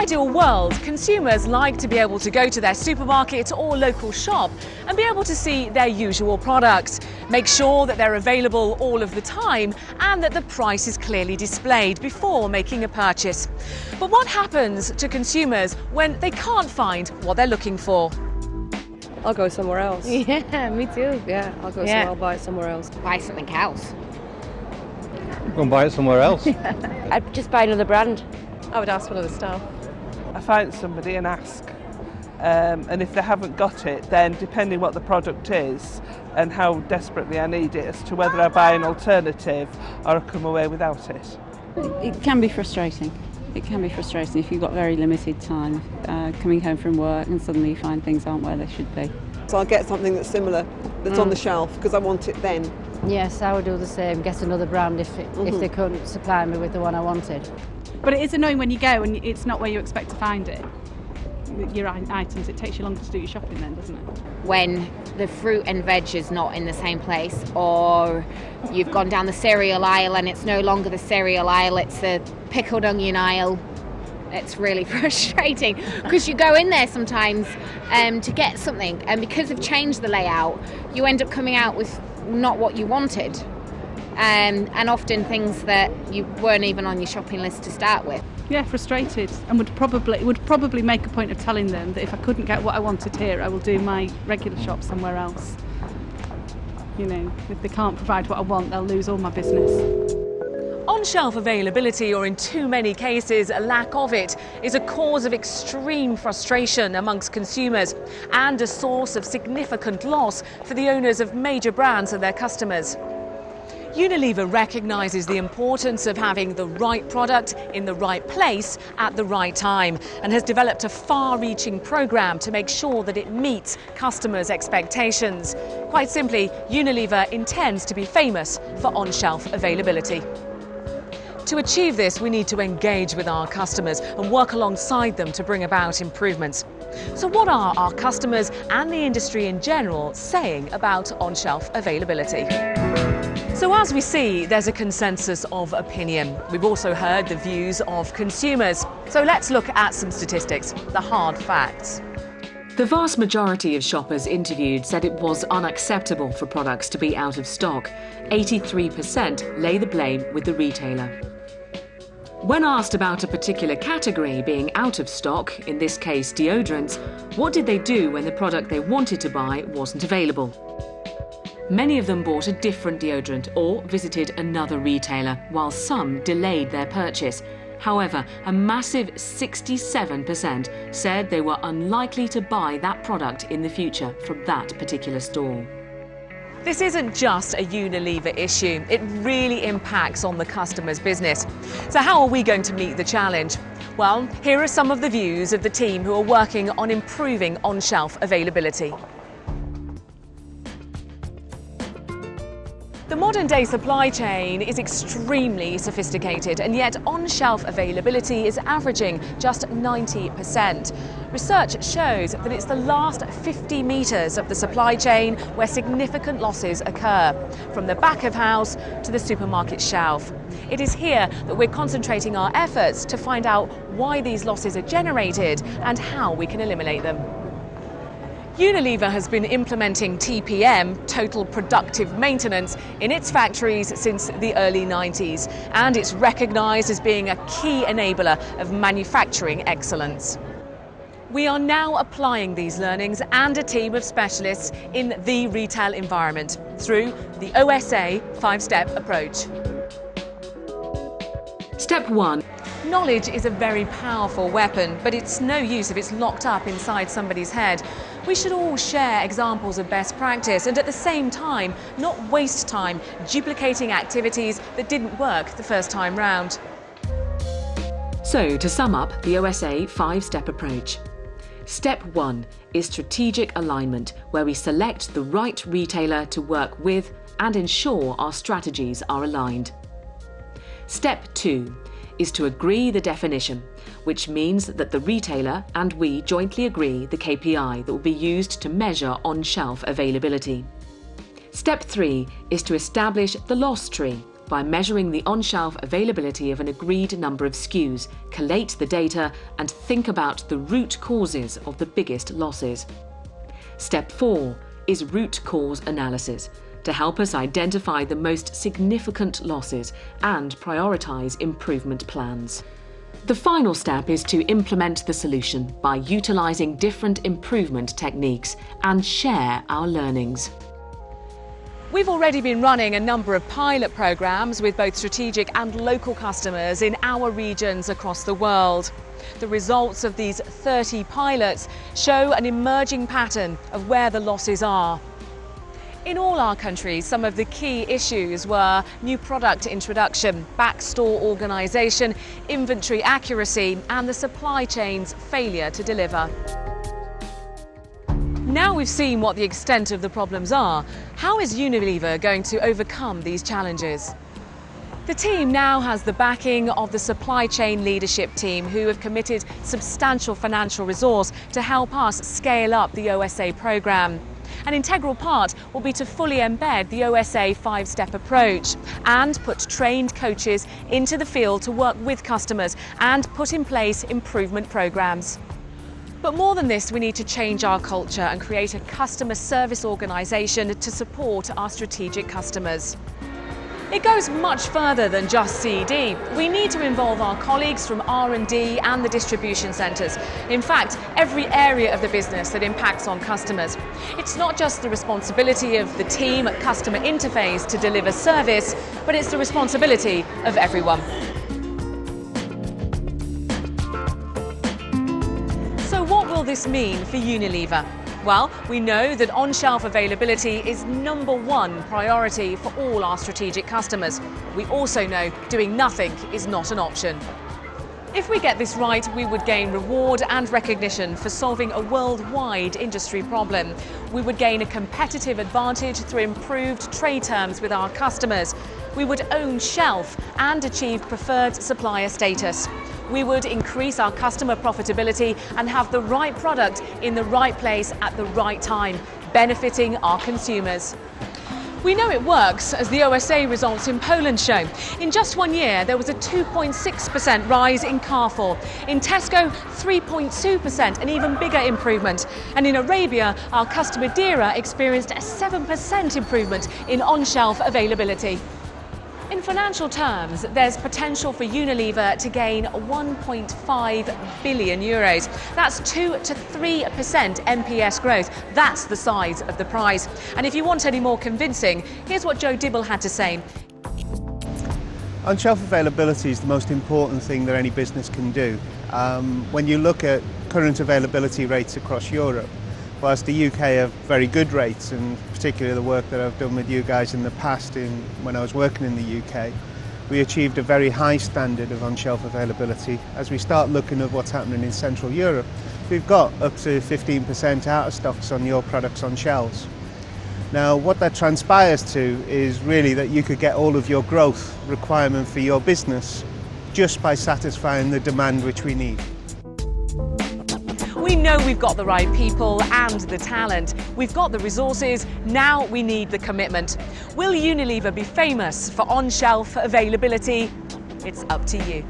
ideal world, consumers like to be able to go to their supermarket or local shop and be able to see their usual products, make sure that they're available all of the time and that the price is clearly displayed before making a purchase. But what happens to consumers when they can't find what they're looking for? I'll go somewhere else. Yeah, me too. Yeah, I'll go somewhere, I'll buy it somewhere else. Buy something else. Go and buy it somewhere else. I'd just buy another brand. I would ask one of the staff. I find somebody and ask. And if they haven't got it, then depending what the product is and how desperately I need it as to whether I buy an alternative or I come away without it. It can be frustrating. It can be frustrating if you've got very limited time coming home from work and suddenly you find things aren't where they should be. So I'll get something that's similar, that's on the shelf, because I want it then. Yes, I would do the same, get another brand if they couldn't supply me with the one I wanted. But it is annoying when you go and it's not where you expect to find it. Your items, it takes you longer to do your shopping then, doesn't it? When the fruit and veg is not in the same place, or you've gone down the cereal aisle and it's no longer the cereal aisle, it's the pickled onion aisle. It's really frustrating because you go in there sometimes to get something, and because they've changed the layout, you end up coming out with not what you wanted, and often things that you weren't even on your shopping list to start with. Yeah, frustrated, and would probably make a point of telling them that if I couldn't get what I wanted here, I will do my regular shop somewhere else. You know, if they can't provide what I want, they'll lose all my business. On-shelf availability, or in too many cases a lack of it, is a cause of extreme frustration amongst consumers and a source of significant loss for the owners of major brands and their customers. Unilever recognises the importance of having the right product in the right place at the right time and has developed a far-reaching programme to make sure that it meets customers' expectations. Quite simply, Unilever intends to be famous for on-shelf availability. To achieve this, we need to engage with our customers and work alongside them to bring about improvements. So what are our customers and the industry in general saying about on-shelf availability? So as we see, there's a consensus of opinion. We've also heard the views of consumers. So let's look at some statistics, the hard facts. The vast majority of shoppers interviewed said it was unacceptable for products to be out of stock. 83% lay the blame with the retailer. When asked about a particular category being out of stock, in this case deodorants, what did they do when the product they wanted to buy wasn't available? Many of them bought a different deodorant or visited another retailer, while some delayed their purchase. However, a massive 67% said they were unlikely to buy that product in the future from that particular store. This isn't just a Unilever issue, it really impacts on the customer's business. So how are we going to meet the challenge? Well, here are some of the views of the team who are working on improving on-shelf availability. The modern-day supply chain is extremely sophisticated, and yet on-shelf availability is averaging just 90%. Research shows that it's the last 50 metres of the supply chain where significant losses occur, from the back of house to the supermarket shelf. It is here that we're concentrating our efforts to find out why these losses are generated and how we can eliminate them. Unilever has been implementing TPM, Total Productive Maintenance, in its factories since the early 90s, and it's recognised as being a key enabler of manufacturing excellence. We are now applying these learnings and a team of specialists in the retail environment through the OSA 5-step approach. Step 1. Knowledge is a very powerful weapon, but it's no use if it's locked up inside somebody's head. We should all share examples of best practice and at the same time not waste time duplicating activities that didn't work the first time round. So, to sum up the OSA 5-step approach. Step 1 is strategic alignment, where we select the right retailer to work with and ensure our strategies are aligned. Step 2 is to agree the definition, which means that the retailer and we jointly agree the KPI that will be used to measure on-shelf availability. Step 3 is to establish the loss tree, by measuring the on-shelf availability of an agreed number of SKUs, collate the data and think about the root causes of the biggest losses. Step 4 is root cause analysis, to help us identify the most significant losses and prioritise improvement plans. The final step is to implement the solution by utilising different improvement techniques and share our learnings. We've already been running a number of pilot programmes with both strategic and local customers in our regions across the world. The results of these 30 pilots show an emerging pattern of where the losses are. In all our countries, some of the key issues were new product introduction, back-store organisation, inventory accuracy and the supply chain's failure to deliver. Now we've seen what the extent of the problems are, how is Unilever going to overcome these challenges? The team now has the backing of the supply chain leadership team, who have committed substantial financial resource to help us scale up the OSA programme. An integral part will be to fully embed the OSA 5-step approach and put trained coaches into the field to work with customers and put in place improvement programmes. But more than this, we need to change our culture and create a customer service organisation to support our strategic customers. It goes much further than just CD. We need to involve our colleagues from R&D and the distribution centres. In fact, every area of the business that impacts on customers. It's not just the responsibility of the team at customer interface to deliver service, but it's the responsibility of everyone. So what will this mean for Unilever? Well, we know that on-shelf availability is #1 priority for all our strategic customers. We also know doing nothing is not an option. If we get this right, we would gain reward and recognition for solving a worldwide industry problem. We would gain a competitive advantage through improved trade terms with our customers. We would own shelf and achieve preferred supplier status. We would increase our customer profitability and have the right product in the right place at the right time, benefiting our consumers. We know it works, as the OSA results in Poland show. In just 1 year, there was a 2.6% rise in Carrefour. In Tesco, 3.2%, an even bigger improvement. And in Arabia, our customer Dira experienced a 7% improvement in on-shelf availability. In financial terms, there's potential for Unilever to gain €1.5 billion. That's 2 to 3% NPS growth. That's the size of the prize. And if you want any more convincing, here's what Joe Dibble had to say. On-shelf availability is the most important thing that any business can do. When you look at current availability rates across Europe, whilst the UK have very good rates, and particularly the work that I've done with you guys in the past when I was working in the UK, we achieved a very high standard of on-shelf availability. As we start looking at what's happening in Central Europe, we've got up to 15% out of stocks on your products on shelves. Now, what that transpires to is really that you could get all of your growth requirement for your business just by satisfying the demand which we need. We know we've got the right people and the talent. We've got the resources, now we need the commitment. Will Unilever be famous for on-shelf availability? It's up to you.